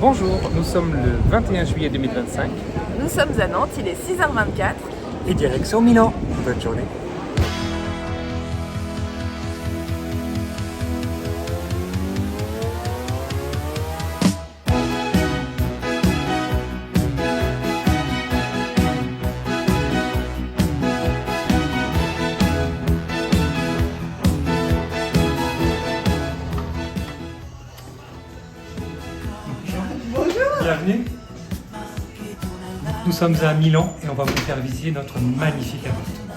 Bonjour, nous sommes le 21 juillet 2025. Nous sommes à Nantes, il est 6h24. Et direction Milan. Bonne journée. Bienvenue. Nous sommes à Milan et on va vous faire visiter notre magnifique appartement.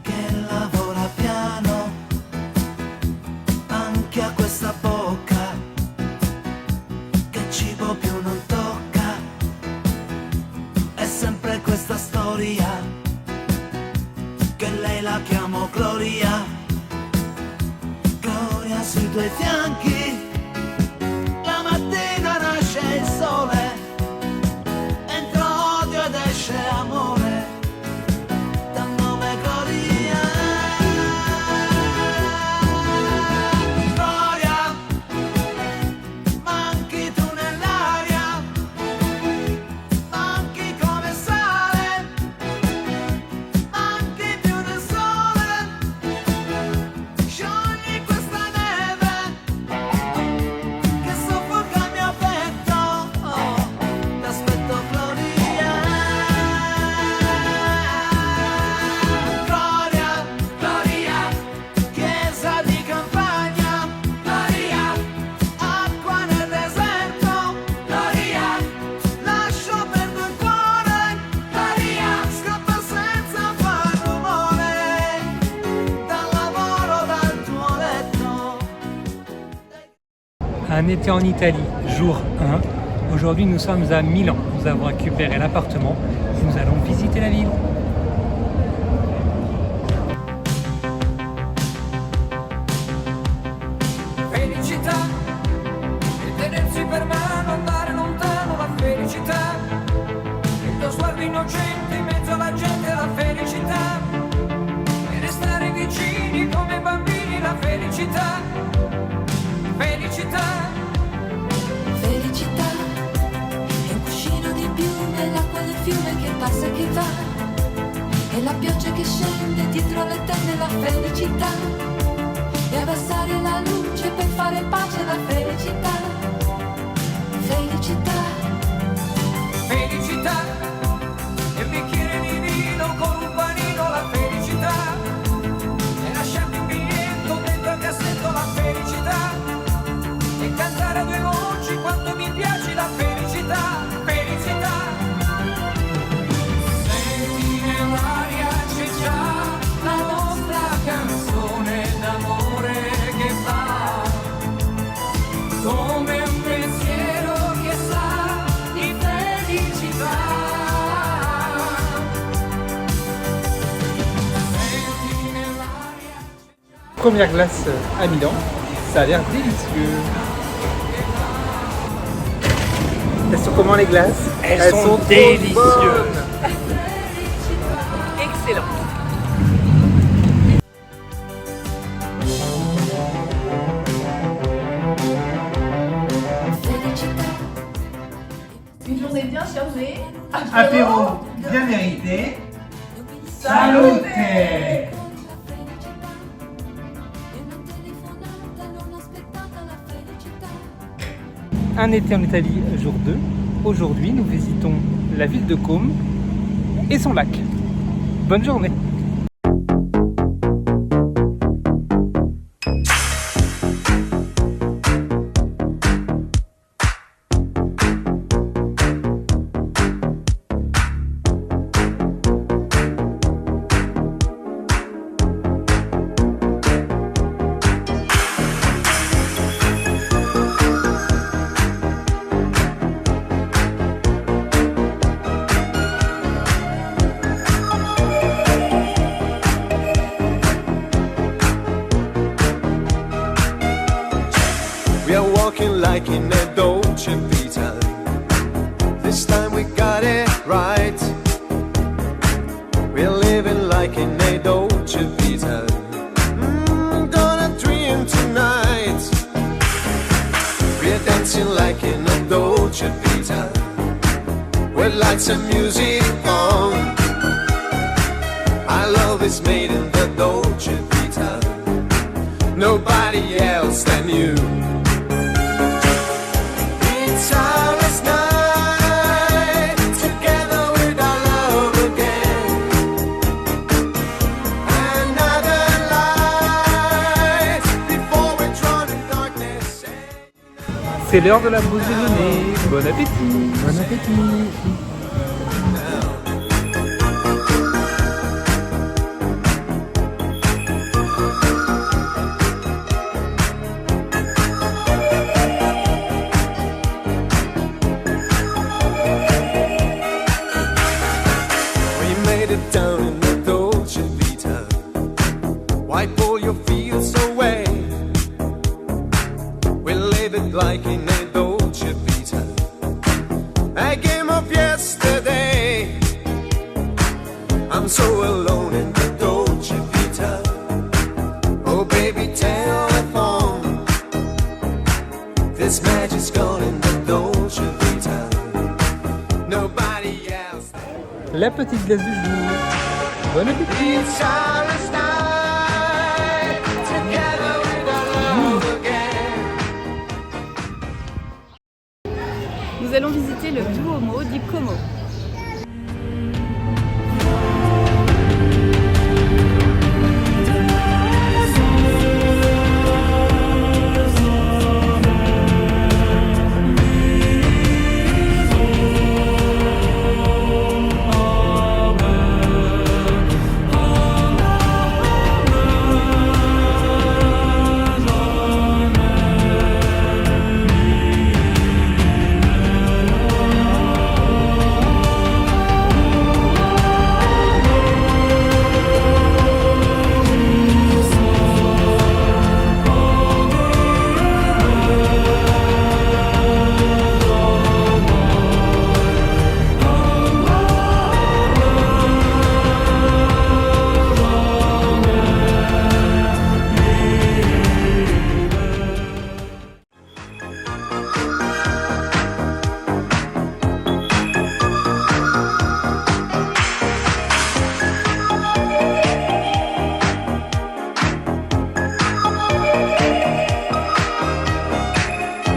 Che lavora piano anche a questa bocca, che cibo più non tocca, è sempre questa storia, che lei la chiamo Gloria, Gloria sui tuoi fianchi. La mattina nasce il sole, entra odio ed esce amore, dal nome Gloria. Gloria, manchi tu nell'aria, manchi come sale, manchi più del sole, sciogli questa neve che soffoca il mio petto, oh, t'aspetto Gloria. Gloria, Gloria, chiesa di campagna, Gloria, acqua nel deserto, Gloria, lascio perdo il cuore, Gloria, scappa senza far rumore, dal lavoro, dal tuo letto. Un été en Italie, jour 1. Aujourd'hui, nous sommes à Milan. Nous avons récupéré l'appartement et nous allons visiter la ville. Felicità e tenersi per mano, andare lontano, la felicità, il tuo sguardo innocente in mezzo alla gente, la felicità, e restare vicini come bambini, la felicità, felicità. Felicità è un cuscino di piume, l'acqua del fiume che passa e che va, e la pioggia che scende dietro le tende, la felicità, e abbassare la luce per fare pace, la felicità, felicità. Felicità, e un bicchiere di vino con un panino, la felicità, e lasciarti un biglietto dentro al cassetto, la felicità, e cantare a due voci quanto mi piace, la felicità, felicità. Senti nell'aria c'è già la nostra canzone d'amore che va, come un pensiero che sa di felicità. Senti nell'aria. Première glace à Milan, ça a l'air délicieux. Elles sont comment les glaces? Elles sont trop délicieuses. bonnes. Excellent. Une journée bien chargée. Apéro bien mérité. Salute! Un été en Italie, jour 2. Aujourd'hui, nous visitons la ville de Côme et son lac. Bonne journée. We are walking like in a Dolce Vita. This time we got it right. We're living like in a Dolce Vita. Gonna dream tonight. We're dancing like in a Dolce Vita, with lights and music on. Our love is made in the Dolce Vita, nobody else than you. It's our last night together with our love again. Another light before we're drawn in darkness. C'est l'heure de la pause déjeuner. Bon appétit. Bon appétit. We made it down in the Dolce Vita. Wipe all your fears away. We live it like in a Dolce Vita, a game of yesterday. I'm so alone in the Dolce Vita. Oh baby, telephone. This magic's gone in the Dolce Vita, nobody else. La petite glace du jour. Bon appétit. It's our last night together with our love again. Nous allons visiter le Duomo di Como.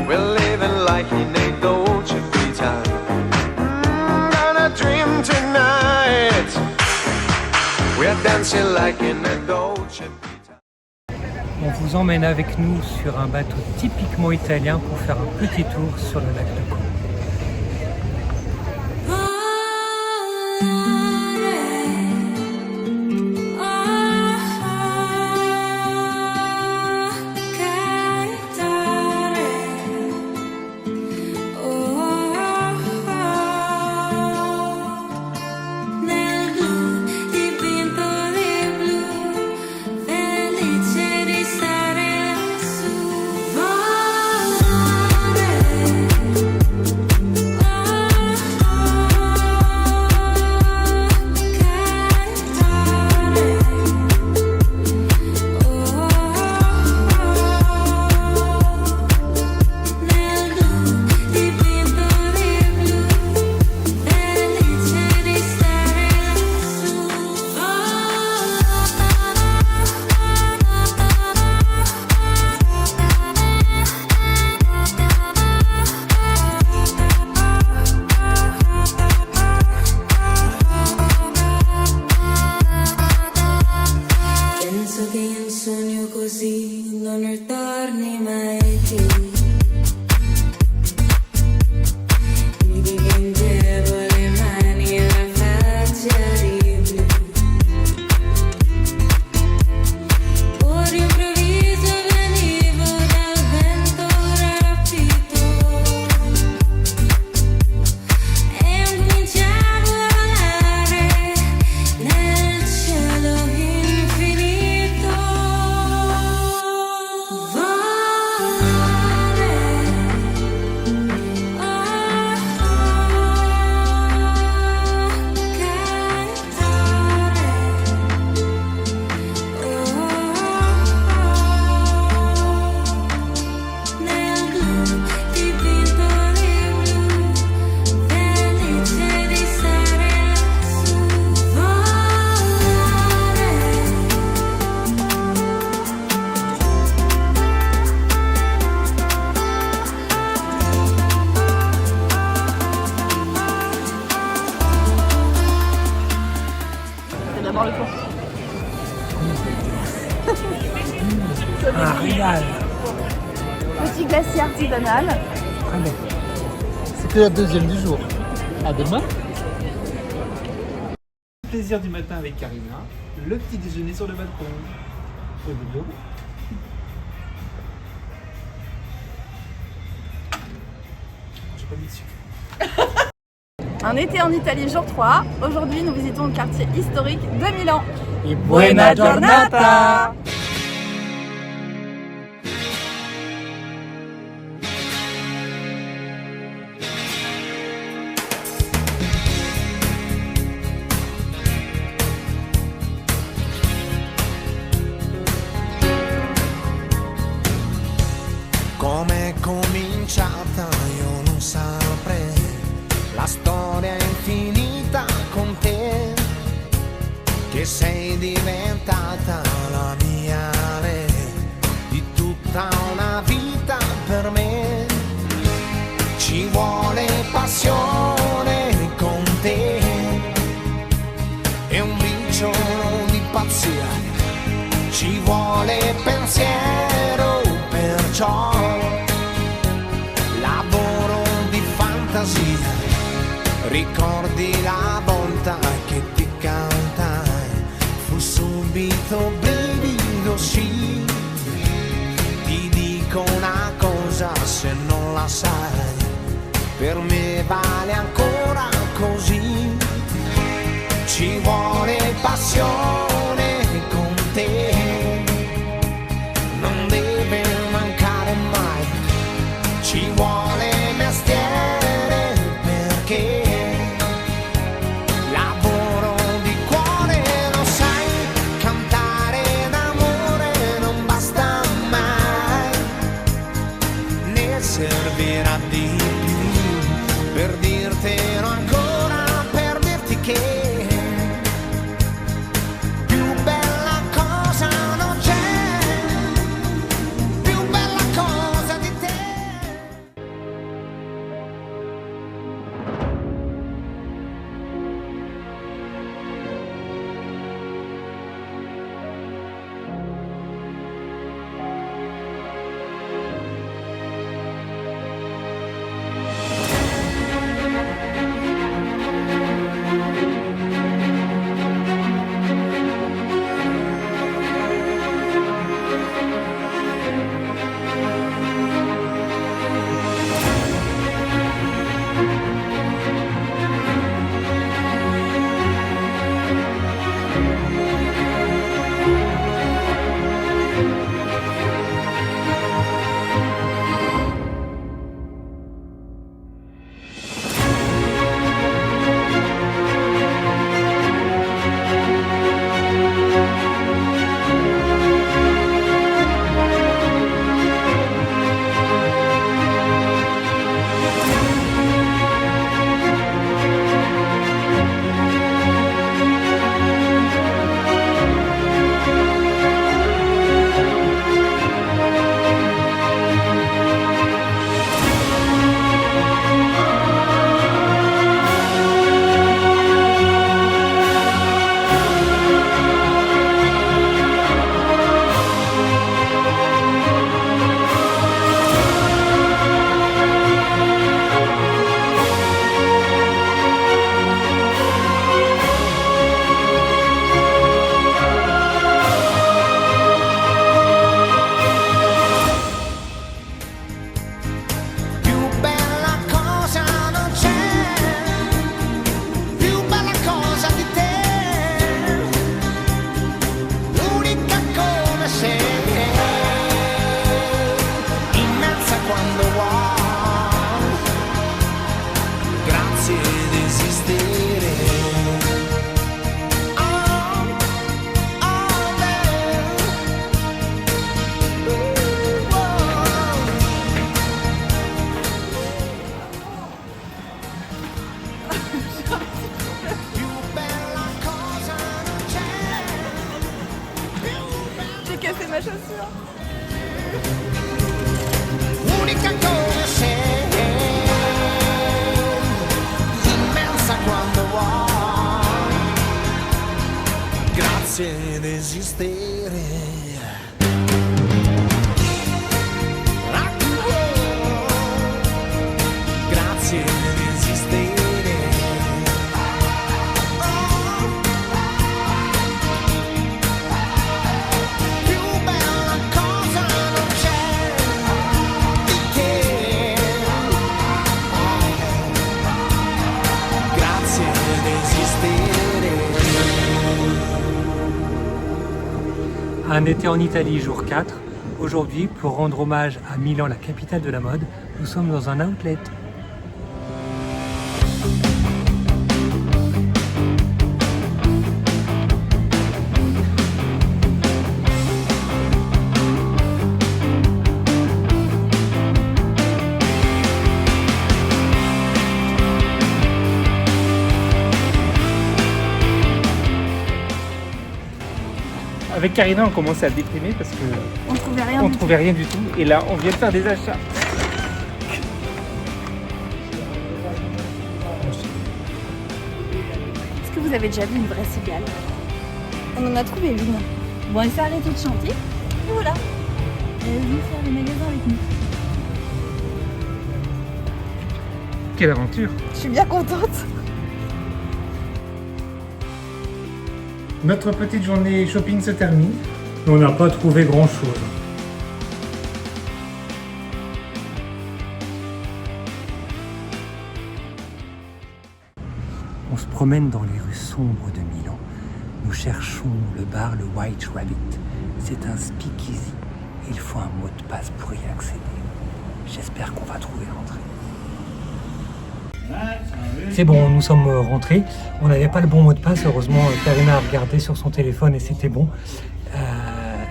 We're living like in a Dolce Vita. Gonna dream tonight. We're dancing like in a Dolce Vita. On vous emmène avec nous sur un bateau typiquement italien pour faire un petit tour sur le lac de Como. Nel blu, dipinto di blu, felice di stare lassù. Volare artisanale. Ah bon. C'est que la deuxième du jour. À demain. Plaisir du matin avec Karina. Le petit déjeuner sur le balcon. Au boulot. J'ai pas mis de sucre. Un été en Italie jour 3. Aujourd'hui, nous visitons le quartier historique de Milan. Et Buona giornata! Com'è cominciata io non saprei, la storia è infinita con te, che sei diventata la mia re, di tutta una vita per me. Ci vuole passione con te e un briciolo di pazzia, ci vuole pensiero, perciò lavoro di fantasia. Ricordi la volta che ti cantai, fu subito brivido, sì. Ti dico una cosa, se non la sai, per me vale ancora così. Ci vuole passione con te, non deve mancare mai. Ci vuole mestiere perché lavoro di cuore, lo sai, cantare d'amore non basta mai, ne servirà di più per dirtelo ancora, per dirti che casser ma chaussure. Unica come sei, immensa quando vuoi, grazie di esistere. Un été en Italie, jour 4. Aujourd'hui, pour rendre hommage à Milan, la capitale de la mode, nous sommes dans un outlet. Avec Karina, on commençait à déprimer parce que On trouvait rien. on trouvait rien du tout. Et là, on vient de faire des achats. Est-ce que vous avez déjà vu une vraie cigale? On en a trouvé une. Bon, elle s'est arrêtée de chanter. Et voilà. Elle est venue faire le magasin avec nous. Quelle aventure! Je suis bien contente. Notre petite journée shopping se termine. On n'a pas trouvé grand-chose. On se promène dans les rues sombres de Milan. Nous cherchons le bar Le White Rabbit. C'est un speakeasy. Il faut un mot de passe pour y accéder. J'espère qu'on va trouver l'entrée. C'est bon, nous sommes rentrés. On n'avait pas le bon mot de passe. Heureusement, Karina a regardé sur son téléphone et c'était bon.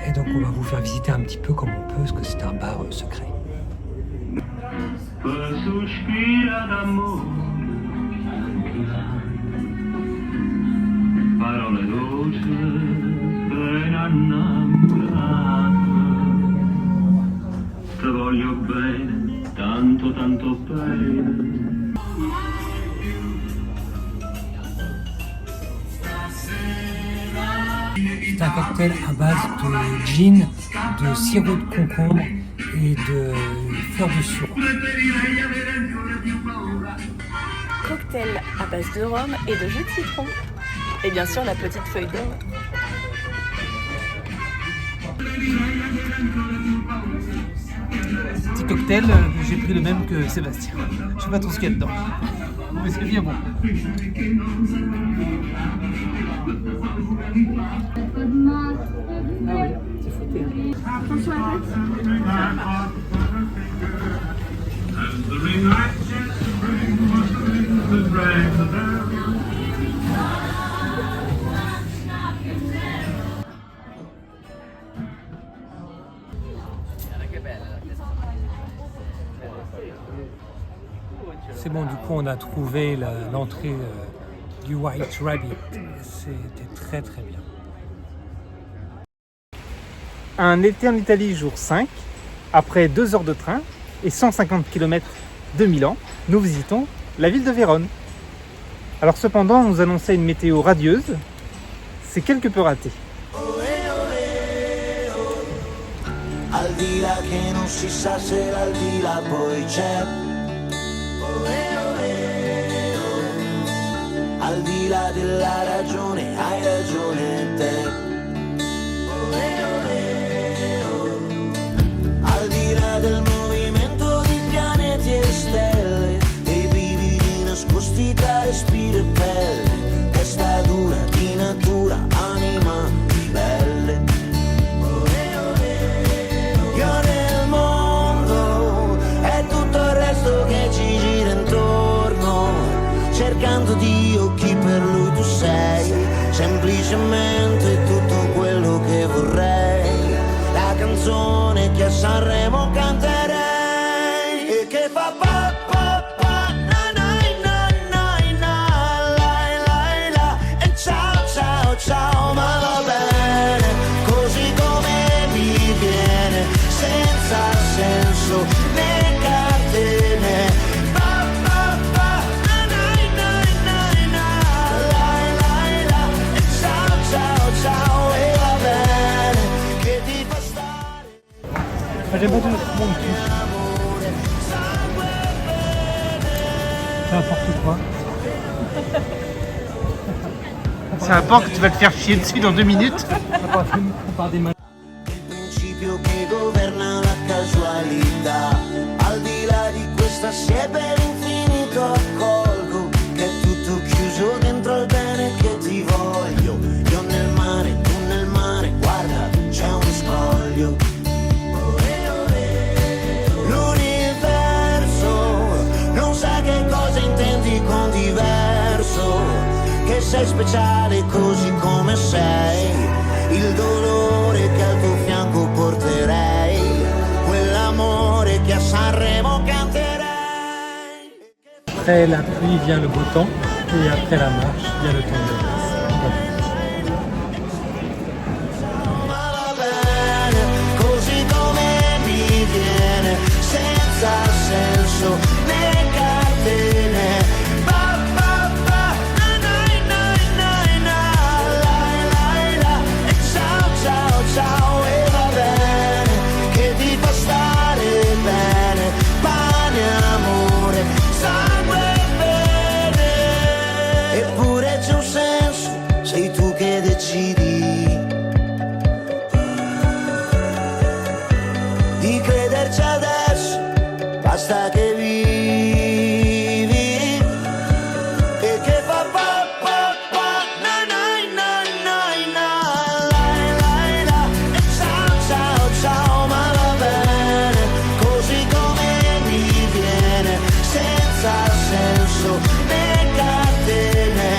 Et donc, on va vous faire visiter un petit peu comme on peut, parce que c'est un bar secret. C'est un cocktail à base de gin, de sirop de concombre et de fleurs de sureau. Cocktail à base de rhum et de jus de citron. Et bien sûr la petite feuille d'or. Petit cocktail, j'ai pris le même que Sébastien. Je sais pas trop ce qu'il y a dedans. Mais c'est bien bon. Ah oui, c'est foutu. Attention à la tête. C'est bon, du coup on a trouvé l'entrée du White Rabbit. C'était très très bien. Un été en Italie, jour 5. Après 2 heures de train et 150 km de Milan, nous visitons la ville de Vérone. Alors cependant, on nous annonçait une météo radieuse. C'est quelque peu raté. Al di là che non si sa se al di là poi c'è. Al di là della ragione, hai ragione te. Al di là del movimento di pianeti e stelle, dei brividi nascosti tra respiro e pelle, testa dura di natura, anima ribelle. Io nel mondo è tutto il resto che ci gira intorno, cercando Dio chi per lui tu sei, semplicemente tutto quello che vorrei, la canzone che a Sanremo canterei e che fa pa pa pa na na na na na la la la e ciao ciao ciao, ma va bene così come mi viene, senza senso né catene. Pa pa pa na na na na la la la e ciao ciao ciao, e va bene che ti fa stare. J'aime pas tout le monde touche. N'importe quoi. C'est un porc que tu vas te faire chier dessus dans 2 minutes. On part des mains. Il principio che governa la casualità, al di là di questa siepe l'infinito accolgo, che è tutto chiuso dentro il bene che ti voglio. Io nel mare, tu nel mare, guarda, c'è un sei speciale così come sei, il dolore che al tuo fianco porterei, quell'amore che a Sanremo canterei. Après la pluie vient le beau temps et après la marche vient le temps de glace. Ma va bene, così come mi viene, senza senso né catene. Ba ba ba, na na na na na, la la la, e ciao ciao ciao, e va bene, che ti fa stare bene, pane, amore, sangue bene. Eppure c'è un senso, sei tu che decidi di crederci adesso, basta che vivi e che fa pa pa pa, na na na na na, la la la, e ciao ciao ciao, ma va bene, così come mi viene, senza senso né catene.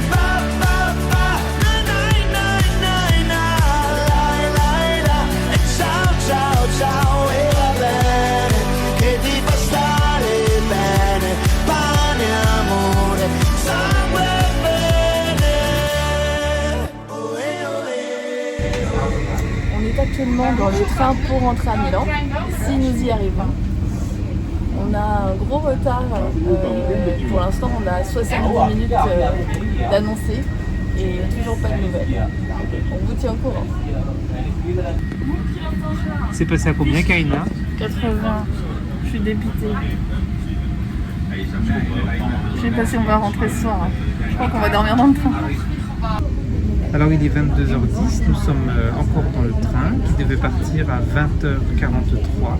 Pa pa pa, na na na na na, la la la, e ciao ciao ciao, e va bene, che ti fa stare bene, pane, amore, sangue bene. Olé, olé. On est actuellement dans le train pour rentrer à Milan, si nous y arrivons. On a un gros retard, pour l'instant on a 70 minutes d'annoncer et toujours pas de nouvelles. On vous tient au courant. C'est passé à combien, Karina? 80, je suis dépitée. Je sais pas si on va rentrer ce soir, hein. Je crois qu'on va dormir dans le train. Alors il est 22h10, nous sommes encore dans le train qui devait partir à 20h43.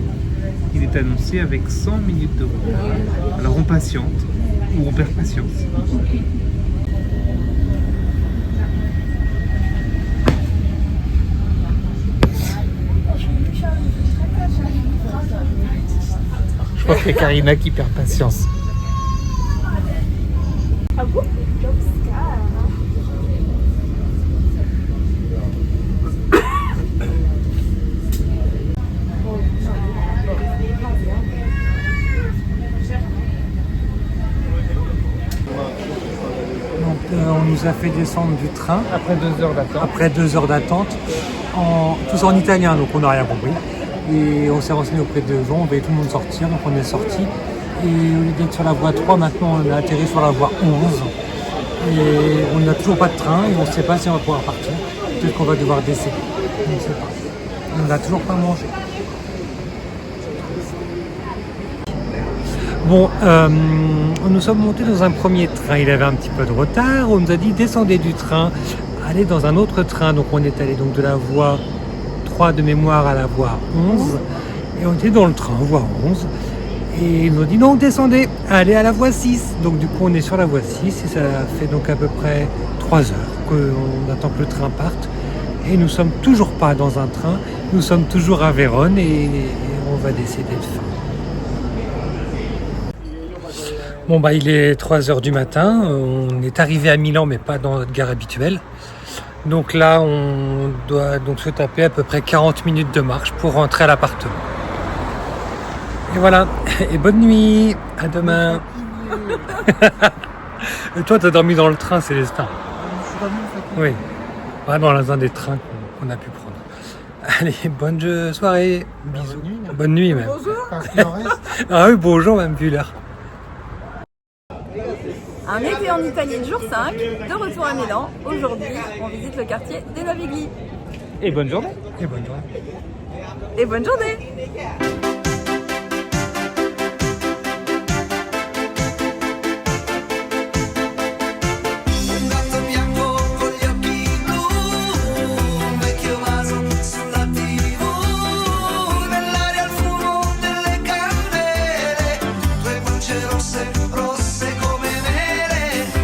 Il est annoncé avec 100 minutes de retard. Alors on patiente ou on perd patience. Je crois que c'est Karina qui perd patience. On nous a fait descendre du train Après 2 heures d'attente. après 2 heures d'attente, tous en italien, donc on n'a rien compris. Et on s'est renseigné auprès de gens, on voyait tout le monde sortir, donc on est sorti. Et au lieu d'être sur la voie 3, maintenant on a atterri sur la voie 11. Et on n'a toujours pas de train et on ne sait pas si on va pouvoir partir. Peut-être qu'on va devoir décéder. On ne sait pas. On n'a toujours pas mangé. Bon, nous sommes montés dans un premier train, il avait un petit peu de retard, on nous a dit descendez du train, allez dans un autre train, donc on est allé donc de la voie 3 de mémoire à la voie 11, et on était dans le train, voie 11, et ils nous ont dit non, descendez, allez à la voie 6, donc du coup on est sur la voie 6, et ça fait donc à peu près 3 heures qu'on attend que le train parte, et nous sommes toujours pas dans un train, nous sommes toujours à Vérone, et on va décéder de faim. Bon bah il est 3h du matin, on est arrivé à Milan mais pas dans notre gare habituelle. Donc là on doit donc se taper à peu près 40 minutes de marche pour rentrer à l'appartement. Et voilà, et bonne nuit, à demain. Et toi t'as dormi dans le train, Célestin? Oui, vraiment dans un des trains qu'on a pu prendre. Allez, bonne soirée, bisous. Bonne nuit même. Parce qu'il en reste. Ah oui, bonjour même vu l'heure. Un été en Italie, jour 5, de retour à Milan. Aujourd'hui, on visite le quartier des Navigli. Et bonne journée. Et bonne journée. Et bonne journée! Un gatto bianco con gli occhi blu, un vecchio vaso sulla TV, nell'aria il fumo delle candele, due luci rosse, rosse come nere.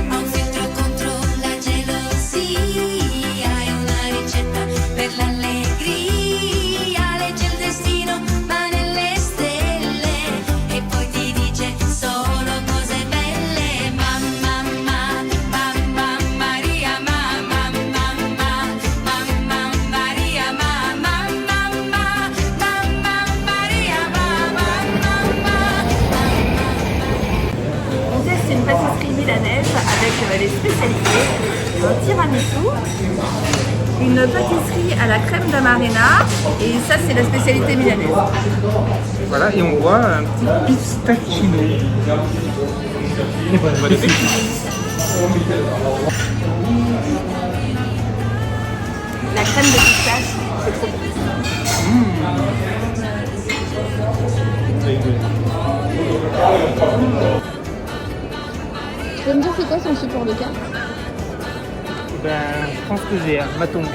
Ho un filtro contro la gelosia, hai una ricetta per l'allegria, legge il destino, ma nelle les spécialités, un tiramisu, une pâtisserie à la crème d'amarena et ça c'est la spécialité milanaise. Voilà, et on voit un petit pistachino. Et voilà, La crème de pistache, c'est trop bon. Tu peux me dire c'est quoi son support de carte? Ben, je pense que j'ai un matong.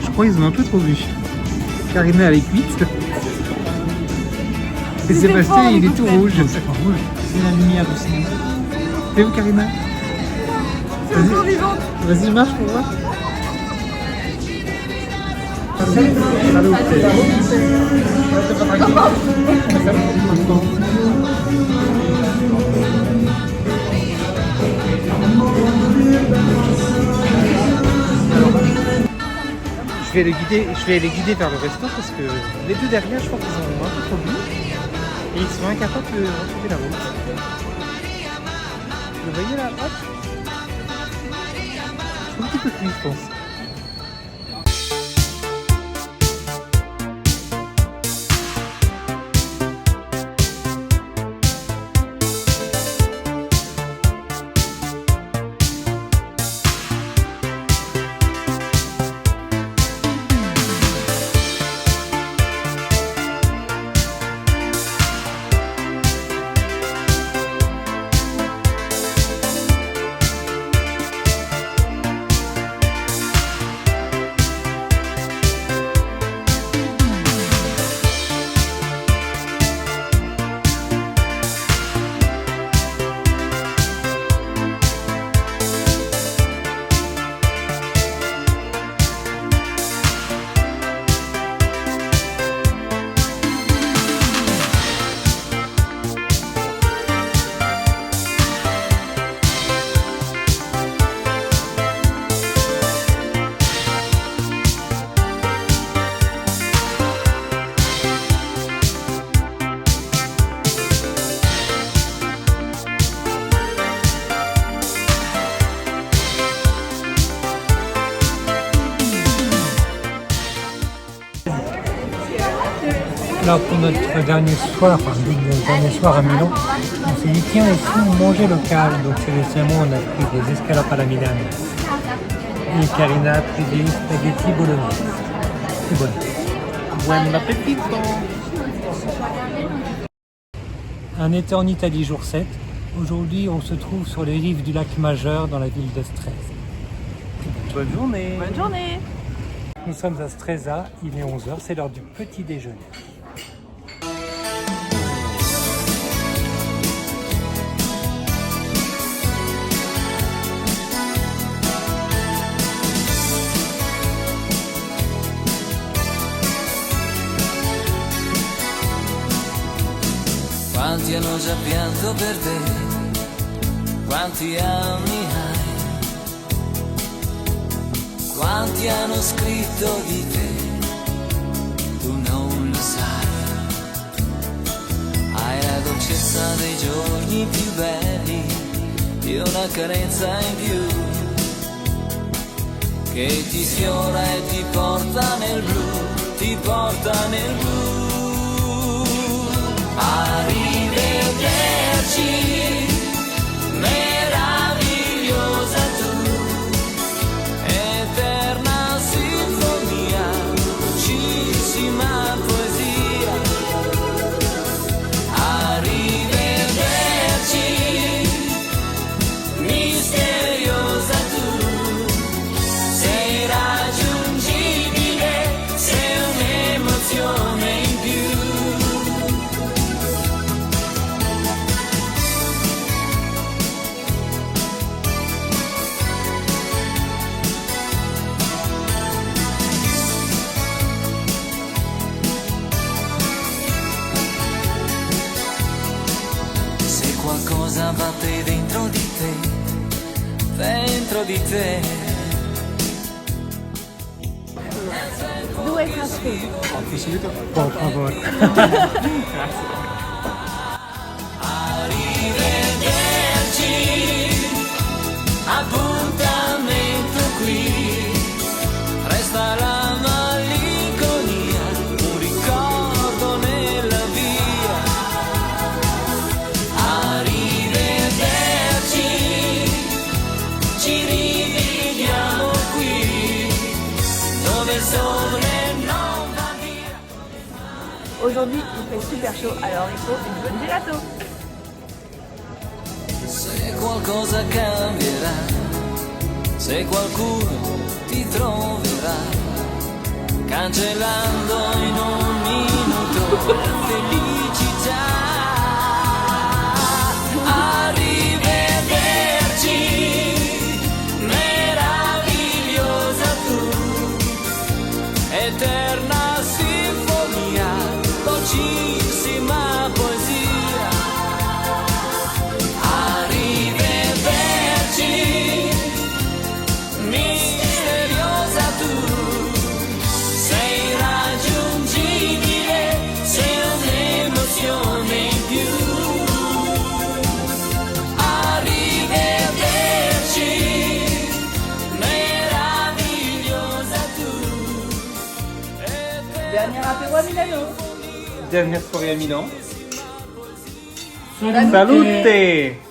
Je crois qu'ils ont un peu trop vu. Karina elle est cuite. Et Sébastien il est tout rouge. C'est pas rouge. C'est la lumière du cinéma. T'es où Karina? C'est encore vivant. Vas-y marche pour voir. Je vais les guider vers le resto parce que les deux derrière, je crois qu'ils ont un peu trop bu et ils sont incapables de retrouver la route. Vous voyez là, hop, un petit peu plus, je pense. Alors pour notre dernier soir, à Milan, on s'est dit tiens et si on mangeait local. Donc récemment on a pris des escalopes à la Milane. Et Karina a pris des spaghettis bolognese. C'est bon. Buon appetito. Un été en Italie, jour 7. Aujourd'hui on se trouve sur les rives du lac Majeur dans la ville de Stresa. Bonne journée. Bonne journée. Nous sommes à Stresa, il est 11h, c'est l'heure du petit déjeuner. Quanti hanno già pianto per te, quanti anni hai, quanti hanno scritto di te, tu non lo sai. Hai la dolcezza dei giorni più belli, di una carezza in più, che ti sfiora e ti porta nel blu, ti porta nel blu. Arrivederci, meravigliosa tu, eterna sinfonia, dolcissima poesia. Arrivederci, misteriosa tu, sei raggiungibile, sei un'emozione in più. batte dentro di te, dentro di te. Due caffè. Por favor. Arrivederci, appuntamento qui, resta la malinconia, un ricordo nella via. Arrivederci, ci rivediamo qui, dove il sole non va via. Aujourd'hui, il fait super chaud, alors il faut une bonne gelato. Se qualcosa cambierà, se qualcuno ti troverà, cancellando in un minuto la felicità. Arrivederci, meravigliosa tu, eterna sinfonia, dolcissima poesia. Arrivederci, misteriosa tu, sei raggiungibile, sei un'emozione in più. Arrivederci, meravigliosa tu. Dernier apéro à Milano. Dernière soirée à Milan. Salute. Salute!